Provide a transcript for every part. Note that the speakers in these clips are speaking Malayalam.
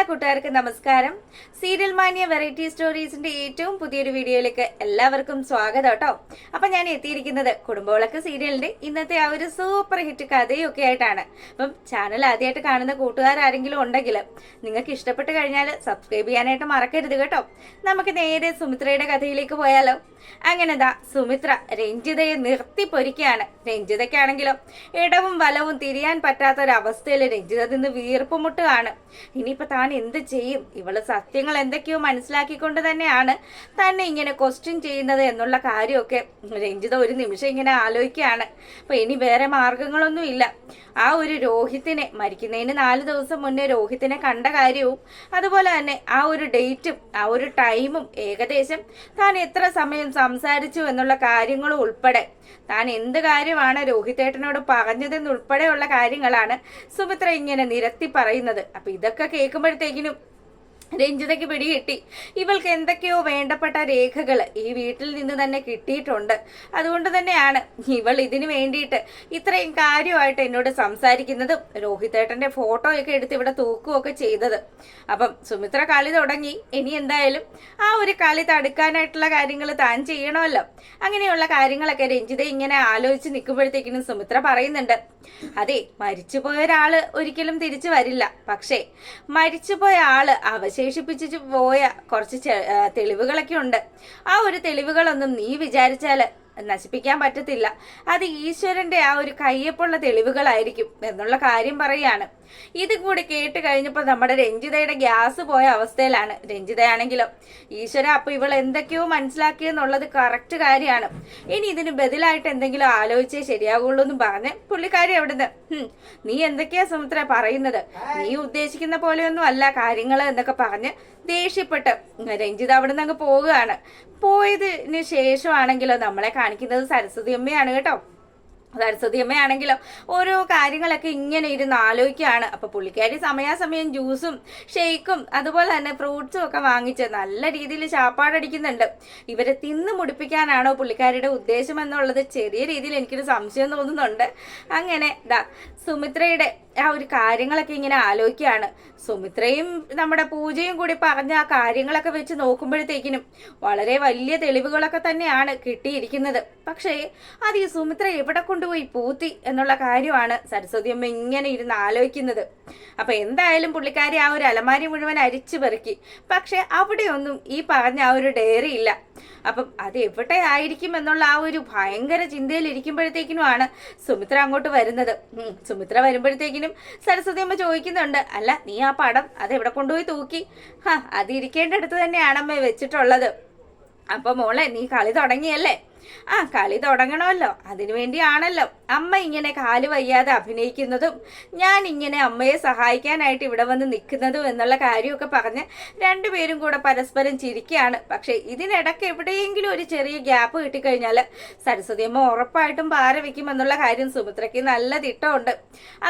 കൂട്ടുകാർക്ക് നമസ്കാരം. സീരിയൽ മാനിയ വെറൈറ്റി സ്റ്റോറീസിന്റെ ഏറ്റവും പുതിയൊരു വീഡിയോയിലേക്ക് എല്ലാവർക്കും സ്വാഗതം കേട്ടോ. അപ്പൊ ഞാൻ എത്തിയിരിക്കുന്നത് കുടുംബവിളക്ക് സീരിയലിന്റെ ഇന്നത്തെ ആ ഒരു സൂപ്പർ ഹിറ്റ് കഥയൊക്കെ ആയിട്ടാണ്. അപ്പം ചാനൽ ആദ്യമായിട്ട് കാണുന്ന കൂട്ടുകാരെങ്കിലും ഉണ്ടെങ്കിൽ നിങ്ങൾക്ക് ഇഷ്ടപ്പെട്ട് കഴിഞ്ഞാൽ സബ്സ്ക്രൈബ് ചെയ്യാനായിട്ട് മറക്കരുത് കേട്ടോ. നമുക്ക് നേരെ സുമിത്രയുടെ കഥയിലേക്ക് പോയാലോ. അങ്ങനെതാ സുമിത്ര രഞ്ജിതയെ നിർത്തി പൊരിക്കുകയാണ്. രഞ്ജിതയ്ക്കാണെങ്കിലോ ഇടവും വലവും തിരിയാൻ പറ്റാത്തൊരവസ്ഥയിൽ രഞ്ജിത നിന്ന് വീർപ്പുമുട്ടുകയാണ്. ഇനിയിപ്പോ താൻ എന്ത് ചെയ്യും? ഇവള് സത്യങ്ങൾ എന്തൊക്കെയോ മനസ്സിലാക്കിക്കൊണ്ട് തന്നെയാണ് തന്നെ ഇങ്ങനെ ക്വസ്റ്റ്യൻ ചെയ്യുന്നത് എന്നുള്ള കാര്യമൊക്കെ രഞ്ജിത ഒരു നിമിഷം ഇങ്ങനെ ആലോചിക്കുകയാണ്. അപ്പൊ ഇനി വേറെ മാർഗങ്ങളൊന്നും ഇല്ല. ആ ഒരു രോഹിത്തിനെ മരിക്കുന്നതിന് 4 ദിവസം മുന്നേ രോഹിത്തിനെ കണ്ട കാര്യവും അതുപോലെ തന്നെ ആ ഒരു ഡേറ്റും ആ ഒരു ടൈമും ഏകദേശം താൻ എത്ര സമയം സംസാരിച്ചു എന്നുള്ള കാര്യങ്ങളും ഉൾപ്പെടെ താൻ എന്ത് കാര്യമാണ് രോഹിതേട്ടനോട് പറഞ്ഞതെന്നുൾപ്പെടെയുള്ള കാര്യങ്ങളാണ് സുമിത്ര ഇങ്ങനെ നിരത്തി പറയുന്നത്. അപ്പൊ ഇതൊക്കെ കേൾക്കുമ്പോഴത്തേക്കിനും രഞ്ജിതയ്ക്ക് പിടികിട്ടി. ഇവൾക്ക് എന്തൊക്കെയോ വേണ്ടപ്പെട്ട രേഖകൾ ഈ വീട്ടിൽ നിന്ന് തന്നെ കിട്ടിയിട്ടുണ്ട്. അതുകൊണ്ട് തന്നെയാണ് ഇവൾ ഇതിന് വേണ്ടിയിട്ട് ഇത്രയും കാര്യമായിട്ട് എന്നോട് സംസാരിക്കുന്നതും രോഹിതേട്ടന്റെ ഫോട്ടോയൊക്കെ എടുത്ത് ഇവിടെ തൂക്കുകയൊക്കെ ചെയ്തത്. അപ്പം സുമിത്ര കളി തുടങ്ങി. ഇനി എന്തായാലും ആ ഒരു കളി തടുക്കാനായിട്ടുള്ള കാര്യങ്ങൾ താൻ ചെയ്യണമല്ലോ. അങ്ങനെയുള്ള കാര്യങ്ങളൊക്കെ രഞ്ജിത ഇങ്ങനെ ആലോചിച്ച് നിൽക്കുമ്പോഴത്തേക്കിനും സുമിത്ര പറയുന്നുണ്ട്, അതെ, മരിച്ചുപോയ ഒരാള് ഒരിക്കലും തിരിച്ചു വരില്ല. പക്ഷേ മരിച്ചുപോയ ആള് അവശേഷിപ്പിച്ചു പോയ കുറച്ച് തെളിവുകളൊക്കെ ഉണ്ട്. ആ ഒരു തെളിവുകളൊന്നും നീ വിചാരിച്ചാല് നശിപ്പിക്കാൻ പറ്റത്തില്ല. അത് ഈശ്വരന്റെ ആ ഒരു കയ്യൊപ്പുള്ള തെളിവുകളായിരിക്കും എന്നുള്ള കാര്യം പറയാണ്. ഇത് കൂടി കേട്ട് കഴിഞ്ഞപ്പോൾ നമ്മുടെ രഞ്ജിതയുടെ ഗ്യാസ് പോയ അവസ്ഥയിലാണ്. രഞ്ജിതയാണെങ്കിലോ ഈശ്വര, അപ്പൊ ഇവൾ എന്തൊക്കെയോ മനസ്സിലാക്കിയെന്നുള്ളത് കറക്റ്റ് കാര്യമാണ്. ഇനി ഇതിന് ബദലായിട്ട് എന്തെങ്കിലും ആലോചിച്ചേ ശരിയാകുള്ളൂ എന്ന് പറഞ്ഞ് പുള്ളിക്കാരി എവിടുന്ന് നീ എന്തൊക്കെയാ സുമിത്ര പറയുന്നത്? നീ ഉദ്ദേശിക്കുന്ന പോലെയൊന്നും അല്ല കാര്യങ്ങൾ എന്നൊക്കെ പറഞ്ഞ് ദേഷ്യപ്പെട്ട് രഞ്ജിത അവിടുന്ന് അങ്ങ് പോവുകയാണ്. പോയതിന് ശേഷമാണെങ്കിലോ നമ്മളെ കാണിക്കുന്നത് സരസ്വതി അമ്മയാണ് കേട്ടോ. സരസ്വതി അമ്മയാണെങ്കിലോ ഓരോ കാര്യങ്ങളൊക്കെ ഇങ്ങനെ ഇരുന്ന് ആലോചിക്കുകയാണ്. അപ്പൊ പുള്ളിക്കാരി സമയാസമയം ജ്യൂസും ഷെയ്ക്കും അതുപോലെ തന്നെ ഫ്രൂട്ട്സും ഒക്കെ വാങ്ങിച്ച് നല്ല രീതിയിൽ ചാപ്പാടടിക്കുന്നുണ്ട്. ഇവരെ തിന്ന് മുടിപ്പിക്കാനാണോ പുള്ളിക്കാരിയുടെ ഉദ്ദേശം എന്നുള്ളത് ചെറിയ രീതിയിൽ എനിക്കൊരു സംശയം തോന്നുന്നുണ്ട്. അങ്ങനെ സുമിത്രയുടെ ആ ഒരു കാര്യങ്ങളൊക്കെ ഇങ്ങനെ ആലോചിക്കുകയാണ്. സുമിത്രയും നമ്മുടെ പൂജയും കൂടി പറഞ്ഞ ആ കാര്യങ്ങളൊക്കെ വെച്ച് നോക്കുമ്പോഴത്തേക്കിനും വളരെ വലിയ തെളിവുകളൊക്കെ തന്നെയാണ് കിട്ടിയിരിക്കുന്നത്. പക്ഷേ അത് ഈ സുമിത്ര എവിടെ കൊണ്ടുപോയി പൂത്തി എന്നുള്ള കാര്യമാണ് സരസ്വതി അമ്മ ഇങ്ങനെ ഇരുന്ന് ആലോചിക്കുന്നത്. അപ്പൊ എന്തായാലും പുള്ളിക്കാരി ആ ഒരു അലമാരി മുഴുവൻ അരിച്ചു പെറുക്കി. പക്ഷെ അവിടെയൊന്നും ഈ പറഞ്ഞ ആ ഒരു ഡയറി ഇല്ല. അപ്പം അത് എവിടെ ആയിരിക്കും എന്നുള്ള ആ ഒരു ഭയങ്കര ചിന്തയിൽ ഇരിക്കുമ്പോഴത്തേക്കിനുമാണ് സുമിത്ര അങ്ങോട്ട് വരുന്നത്. സുമിത്ര വരുമ്പോഴത്തേക്കിനും സരസ്വതി അമ്മ ചോദിക്കുന്നുണ്ട്, അല്ല നീ ആ പടം അത് എവിടെ കൊണ്ടുപോയി തൂക്കി? അത് ഇരിക്കേണ്ടടുത്ത് തന്നെയാണമ്മ വെച്ചിട്ടുള്ളത്. അപ്പൊ മോളെ നീ കളി തുടങ്ങിയല്ലേ? കളി തുടങ്ങണമല്ലോ, അതിനുവേണ്ടിയാണല്ലോ അമ്മ ഇങ്ങനെ കാല് വയ്യാതെ അഭിനയിക്കുന്നതും ഞാൻ ഇങ്ങനെ അമ്മയെ സഹായിക്കാനായിട്ട് ഇവിടെ വന്ന് നിൽക്കുന്നതും എന്നുള്ള കാര്യമൊക്കെ പറഞ്ഞ് രണ്ടുപേരും കൂടെ പരസ്പരം ചിരിക്കുകയാണ്. പക്ഷെ ഇതിനിടയ്ക്ക് എവിടെയെങ്കിലും ഒരു ചെറിയ ഗ്യാപ്പ് കിട്ടിക്കഴിഞ്ഞാൽ സരസ്വതി അമ്മ ഉറപ്പായിട്ടും പാര വെക്കും എന്നുള്ള കാര്യം സുമിത്രയ്ക്ക് നല്ല തിട്ടമുണ്ട്.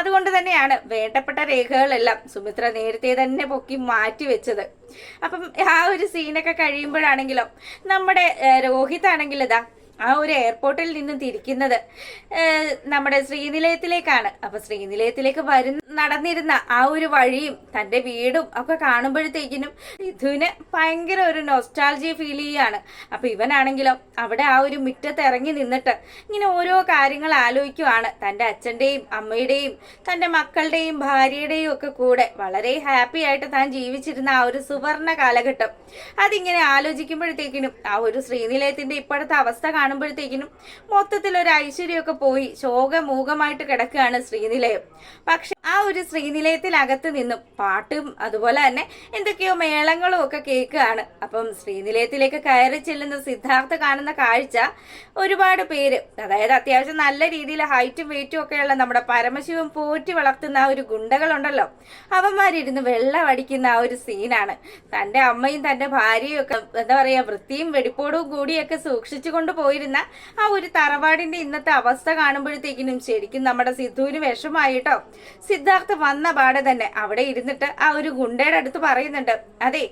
അതുകൊണ്ട് തന്നെയാണ് വേണ്ടപ്പെട്ട രേഖകളെല്ലാം സുമിത്ര നേരത്തെ തന്നെ പൊക്കി മാറ്റി വെച്ചത്. അപ്പം ആ ഒരു സീനൊക്കെ കഴിയുമ്പോഴാണെങ്കിലോ നമ്മുടെ രോഹിത് ആണെങ്കിൽ ആ ഒരു എയർപോർട്ടിൽ നിന്ന് തിരിക്കുന്നത് നമ്മുടെ ശ്രീനിലയത്തിലേക്കാണ്. അപ്പൊ ശ്രീനിലയത്തിലേക്ക് നടന്നിരുന്ന ആ ഒരു വഴിയും തന്റെ വീടും ഒക്കെ കാണുമ്പോഴത്തേക്കിനും സിദ്ധുവിന് ഭയങ്കര ഒരു നൊസ്റ്റാൾജിയ ഫീൽ ചെയ്യാണ്. അപ്പൊ ഇവനാണെങ്കിലോ അവിടെ ആ ഒരു മുറ്റത്ത് ഇറങ്ങി നിന്നിട്ട് ഇങ്ങനെ ഓരോ കാര്യങ്ങൾ ആലോചിക്കുവാണ്. തന്റെ അച്ഛന്റെയും അമ്മയുടെയും തന്റെ മക്കളുടെയും ഭാര്യയുടെയും ഒക്കെ കൂടെ വളരെ ഹാപ്പി ആയിട്ട് താൻ ജീവിച്ചിരുന്ന ആ ഒരു സുവർണ കാലഘട്ടം അതിങ്ങനെ ആലോചിക്കുമ്പോഴത്തേക്കിനും ആ ഒരു ശ്രീനിലയത്തിന്റെ ഇപ്പോഴത്തെ അവസ്ഥ കാണുമ്പോഴത്തേക്കിനും മൊത്തത്തിൽ ഒരു ഐശ്വര്യമൊക്കെ പോയി ശോകമൂകമായിട്ട് കിടക്കുകയാണ് ശ്രീനിലയം. പക്ഷെ ആ ഒരു ശ്രീനിലയത്തിനകത്ത് നിന്നും പാട്ടും അതുപോലെ തന്നെ എന്തൊക്കെയോ മേളങ്ങളും ഒക്കെ കേൾക്കുകയാണ്. അപ്പം ശ്രീനിലയത്തിലേക്ക് കയറി ചെല്ലുന്ന സിദ്ധാർത്ഥ കാണുന്ന കാഴ്ച ഒരുപാട് പേര്, അതായത് അത്യാവശ്യം നല്ല രീതിയിൽ ഹൈറ്റും വെയിറ്റും ഒക്കെയുള്ള നമ്മുടെ പരമശിവൻ പോറ്റി വളർത്തുന്ന ആ ഒരു ഗുണ്ടകളുണ്ടല്ലോ, അവന്മാരിരുന്ന് വെള്ളം അടിക്കുന്ന ആ ഒരു സീനാണ്. തന്റെ അമ്മയും തന്റെ ഭാര്യയും ഒക്കെ എന്താ പറയാ വൃത്തിയും വെടിപ്പോടും കൂടിയൊക്കെ സൂക്ഷിച്ചു കൊണ്ടുപോയിരുന്ന ആ ഒരു തറവാടിന്റെ ഇന്നത്തെ അവസ്ഥ കാണുമ്പോഴത്തേക്കിനും ശരിക്കും നമ്മുടെ സിദ്ധുവിന് വിഷമായിട്ടോ. സിദ്ധാർത്ഥ വന്ന പാടെ തന്നെ അവിടെ ഇരുന്നിട്ട് ആ ഒരു ഗുണ്ടയുടെ അടുത്ത് പറയുന്നുണ്ട്, അതെ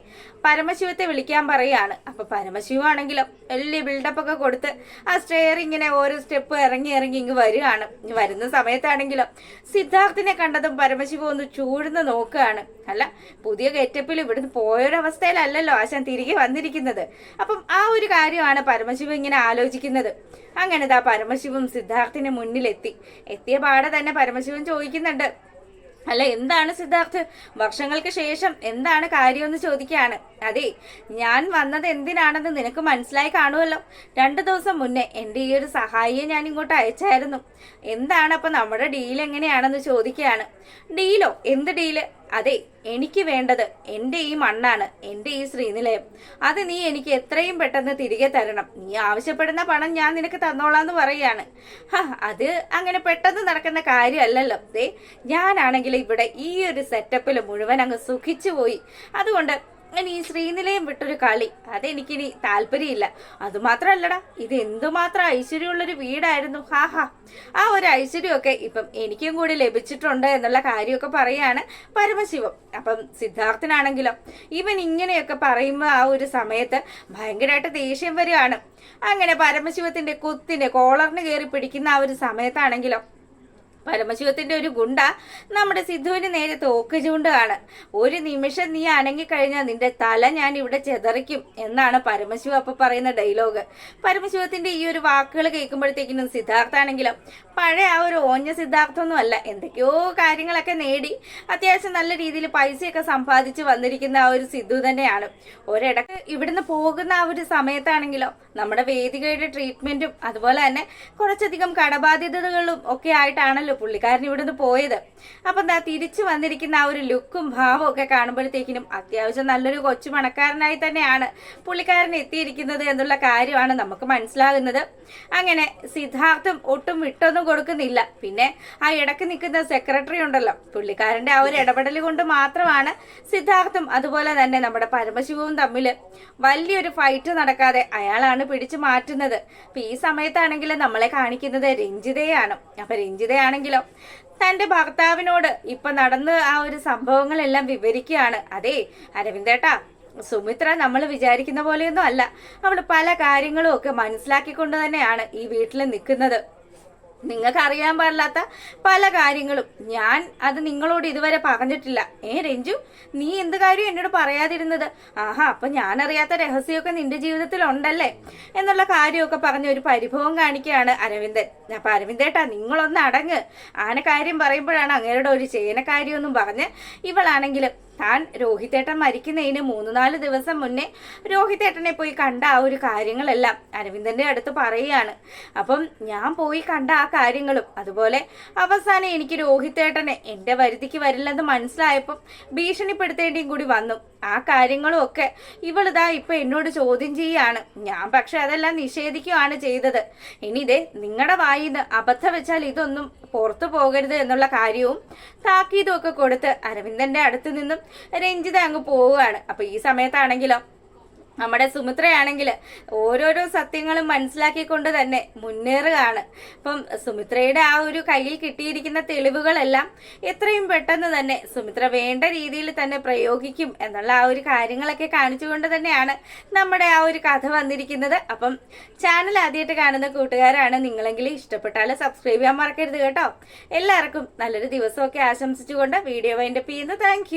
പരമശിവത്തെ വിളിക്കാൻ പറയാണ്. അപ്പൊ പരമശിവാണെങ്കിലോ വലിയ ബിൽഡപ്പ് ഒക്കെ കൊടുത്ത് ആ സ്റ്റെയർ ഇങ്ങനെ ഓരോ സ്റ്റെപ്പ് ഇറങ്ങി ഇങ്ങ് വരികയാണ്. വരുന്ന സമയത്താണെങ്കിലോ സിദ്ധാർത്ഥിനെ കണ്ടതും പരമശിവ ഒന്ന് ചൂഴ്ന്ന് നോക്കുകയാണ്. അല്ല, പുതിയ ഗെറ്റപ്പിൽ ഇവിടുന്ന് പോയൊരവസ്ഥയിലല്ലല്ലോ ആശാൻ തിരികെ വന്നിരിക്കുന്നത്. അപ്പം ആ ഒരു കാര്യമാണ് പരമശിവൻ ഇങ്ങനെ ആലോചിക്കുന്നത്. അങ്ങനെതാ പരമശിവം സിദ്ധാർത്ഥിന് മുന്നിലെത്തി. എത്തിയ പാടെ തന്നെ പരമശിവൻ ചോദിക്കുന്നുണ്ട്, അല്ല എന്താണ് സിദ്ധാർത്ഥ്, വർഷങ്ങൾക്ക് ശേഷം എന്താണ് കാര്യമെന്ന് ചോദിക്കുകയാണ്. അതെ, ഞാൻ വന്നത് എന്തിനാണെന്ന് നിനക്ക് മനസ്സിലായി കാണുമല്ലോ. 2 ദിവസം മുന്നേ എൻ്റെ ഈ ഒരു സഹായിയെ ഞാൻ ഇങ്ങോട്ട് അയച്ചായിരുന്നു. എന്താണ് അപ്പൊ നമ്മുടെ ഡീൽ എങ്ങനെയാണെന്ന് ചോദിക്കുകയാണ്. ഡീലോ? എന്ത് ഡീല്? അതെ, എനിക്ക് വേണ്ടത് എൻ്റെ ഈ മണ്ണാണ്, എൻ്റെ ഈ ശ്രീനിലയം. അത് നീ എനിക്ക് എത്രയും പെട്ടെന്ന് തിരികെ തരണം. നീ ആവശ്യപ്പെടുന്ന പണം ഞാൻ നിനക്ക് തന്നോളാന്ന് പറയാണ്. അത് അങ്ങനെ പെട്ടെന്ന് നടക്കുന്ന കാര്യമല്ലല്ലോ. ദേ, ഞാനാണെങ്കിൽ ഇവിടെ ഈ ഒരു സെറ്റപ്പിൽ മുഴുവൻ അങ്ങ് സുഖിച്ചു പോയി. അതുകൊണ്ട് ഇനി ഈ ശ്രീനിലയം വിട്ടൊരു കളി അതെനിക്കിനി താല്പര്യമില്ല. അതുമാത്രമല്ലടാ, ഇത് എന്തുമാത്രം ഐശ്വര്യമുള്ളൊരു വീടായിരുന്നു. ആ ഒരു ഐശ്വര്യമൊക്കെ ഇപ്പം എനിക്കും കൂടി ലഭിച്ചിട്ടുണ്ട് എന്നുള്ള കാര്യമൊക്കെ പറയാണ് പരമശിവം. അപ്പം സിദ്ധാർത്ഥനാണെങ്കിലോ ഇവൻ ഇങ്ങനെയൊക്കെ പറയുമ്പോൾ ആ ഒരു സമയത്ത് ഭയങ്കരമായിട്ട് ദേഷ്യം വരികയാണ്. അങ്ങനെ പരമശിവത്തിന്റെ കുത്തിന്റെ കോളറിന് കയറി പിടിക്കുന്ന ആ ഒരു സമയത്താണെങ്കിലോ പരമശിവത്തിന്റെ ഒരു ഗുണ്ട നമ്മുടെ സിദ്ധുവിന് നേരെ തോക്ക് ചൂണ്ടാണ്. ഒരു നിമിഷം നീ അനങ്ങിക്കഴിഞ്ഞാൽ നിന്റെ തല ഞാൻ ഇവിടെ ചെതറിക്കും എന്നാണ് പരമശിവ അപ്പൊ പറയുന്ന ഡയലോഗ്. പരമശിവത്തിന്റെ ഈ ഒരു വാക്കുകൾ കേൾക്കുമ്പോഴത്തേക്കിനും സിദ്ധാർത്ഥാണെങ്കിലും പഴയ ആ ഒരു ഓഞ്ഞ സിദ്ധാർത്ഥമൊന്നും അല്ല, എന്തൊക്കെയോ കാര്യങ്ങളൊക്കെ നേടി അത്യാവശ്യം നല്ല രീതിയിൽ പൈസയൊക്കെ സമ്പാദിച്ച് വന്നിരിക്കുന്ന ആ ഒരു സിദ്ധു തന്നെയാണ്. ഒരിടക്ക് ഇവിടുന്ന് പോകുന്ന ആ ഒരു സമയത്താണെങ്കിലോ നമ്മുടെ വേദികയുടെ ട്രീറ്റ്മെന്റും അതുപോലെ തന്നെ കുറച്ചധികം കടബാധ്യതകളും ഒക്കെ ആയിട്ടാണല്ലോ പുള്ളിക്കാരൻ ഇവിടുന്ന് പോയത്. അപ്പൊ എന്താ തിരിച്ചു വന്നിരിക്കുന്ന ആ ഒരു ലുക്കും ഭാവവും ഒക്കെ കാണുമ്പോഴത്തേക്കിനും അത്യാവശ്യം നല്ലൊരു കൊച്ചു പണക്കാരനായി തന്നെയാണ് പുള്ളിക്കാരൻ എത്തിയിരിക്കുന്നത് എന്നുള്ള കാര്യമാണ് നമുക്ക് മനസ്സിലാകുന്നത്. അങ്ങനെ സിദ്ധാർത്ഥം ഒട്ടും വിട്ടൊന്നും കൊടുക്കുന്നില്ല. പിന്നെ ആ ഇടക്ക് നിൽക്കുന്ന സെക്രട്ടറി ഉണ്ടല്ലോ, പുള്ളിക്കാരന്റെ ആ ഒരു ഇടപെടൽ കൊണ്ട് മാത്രമാണ് സിദ്ധാർത്ഥം അതുപോലെ തന്നെ നമ്മുടെ പരമശിവവും തമ്മിൽ വലിയൊരു ഫൈറ്റ് നടക്കാതെ അയാളാണ് പിടിച്ചു മാറ്റുന്നത്. അപ്പൊ ഈ സമയത്താണെങ്കിൽ നമ്മളെ കാണിക്കുന്നത് രഞ്ജിതയാണ്. അപ്പൊ രഞ്ജിതയാണെങ്കിലോ തന്റെ ഭർത്താവിനോട് ഇപ്പൊ നടന്ന ആ ഒരു സംഭവങ്ങളെല്ലാം വിവരിക്കുകയാണ്. അതെ അരവിന്ദേട്ടാ, സുമിത്ര നമ്മൾ വിചാരിക്കുന്ന പോലെയൊന്നും അല്ല. അവള് പല കാര്യങ്ങളും ഒക്കെ മനസ്സിലാക്കിക്കൊണ്ട് തന്നെയാണ് ഈ വീട്ടിൽ നിൽക്കുന്നത്. നിങ്ങൾക്ക് അറിയാൻ പാടില്ലാത്ത പല കാര്യങ്ങളും ഞാൻ അത് നിങ്ങളോട് ഇതുവരെ പറഞ്ഞിട്ടില്ല. രഞ്ജു, നീ എന്ത് കാര്യം എന്നോട് പറയാതിരുന്നത്? അപ്പൊ ഞാൻ അറിയാത്ത രഹസ്യമൊക്കെ നിന്റെ ജീവിതത്തിൽ ഉണ്ടല്ലേ എന്നുള്ള കാര്യമൊക്കെ പറഞ്ഞ ഒരു പരിഭവം കാണിക്കുകയാണ് അരവിന്ദൻ. അപ്പൊ അരവിന്ദേട്ടാ, നിങ്ങളൊന്ന് അടങ്ങ്. ആന കാര്യം പറയുമ്പോഴാണ് അങ്ങേരുടെ ഒരു ചേന കാര്യമൊന്നും പറഞ്ഞ് ഇവളാണെങ്കിലും താൻ രോഹിതേട്ടൻ മരിക്കുന്നതിന് 3-4 ദിവസം മുന്നേ രോഹിതേട്ടനെ പോയി കണ്ട ആ ഒരു കാര്യങ്ങളെല്ലാം അരവിന്ദന്റെ അടുത്ത് പറയുകയാണ്. അപ്പം ഞാൻ പോയി കണ്ട ആ കാര്യങ്ങളും അതുപോലെ അവസാനം എനിക്ക് രോഹിതേട്ടനെ എന്റെ വരുതിക്ക് വരില്ലെന്ന് മനസ്സിലായപ്പം ഭീഷണിപ്പെടുത്തേണ്ടിയും കൂടി വന്നു. ആ കാര്യങ്ങളും ഒക്കെ ഇവളിതാ ഇപ്പൊ എന്നോട് ചോദ്യം ചെയ്യാണ്. ഞാൻ പക്ഷെ അതെല്ലാം നിഷേധിക്കുകയാണ് ചെയ്തത്. ഇനി ഇതേ നിങ്ങളുടെ വായിന്ന് അബദ്ധം വെച്ചാൽ ഇതൊന്നും പുറത്തു പോകരുത് എന്നുള്ള കാര്യവും താക്കീതും ഒക്കെ കൊടുത്ത് അരവിന്ദന്റെ അടുത്ത് നിന്നും രഞ്ജിത അങ്ങ് പോവുകയാണ്. അപ്പൊ ഈ സമയത്താണെങ്കിലോ നമ്മുടെ സുമിത്രയാണെങ്കിൽ ഓരോരോ സത്യങ്ങളും മനസ്സിലാക്കിക്കൊണ്ട് തന്നെ മുന്നേറുകയാണ്. അപ്പം സുമിത്രയുടെ ആ ഒരു കയ്യിൽ കിട്ടിയിരിക്കുന്ന തെളിവുകളെല്ലാം എത്രയും പെട്ടെന്ന് തന്നെ സുമിത്ര വേണ്ട രീതിയിൽ തന്നെ പ്രയോഗിക്കും എന്നുള്ള ആ ഒരു കാര്യങ്ങളൊക്കെ കാണിച്ചുകൊണ്ട് തന്നെയാണ് നമ്മുടെ ആ ഒരു കഥ വന്നിരിക്കുന്നത്. അപ്പം ചാനൽ ആദ്യമായിട്ട് കാണുന്ന കൂട്ടുകാരാണ് നിങ്ങളെങ്കിൽ ഇഷ്ടപ്പെട്ടാൽ സബ്സ്ക്രൈബ് ചെയ്യാൻ മറക്കരുത് കേട്ടോ. എല്ലാവർക്കും നല്ലൊരു ദിവസമൊക്കെ ആശംസിച്ചുകൊണ്ട് വീഡിയോ വൈൻഡപ്പ് ചെയ്യുന്നു. താങ്ക്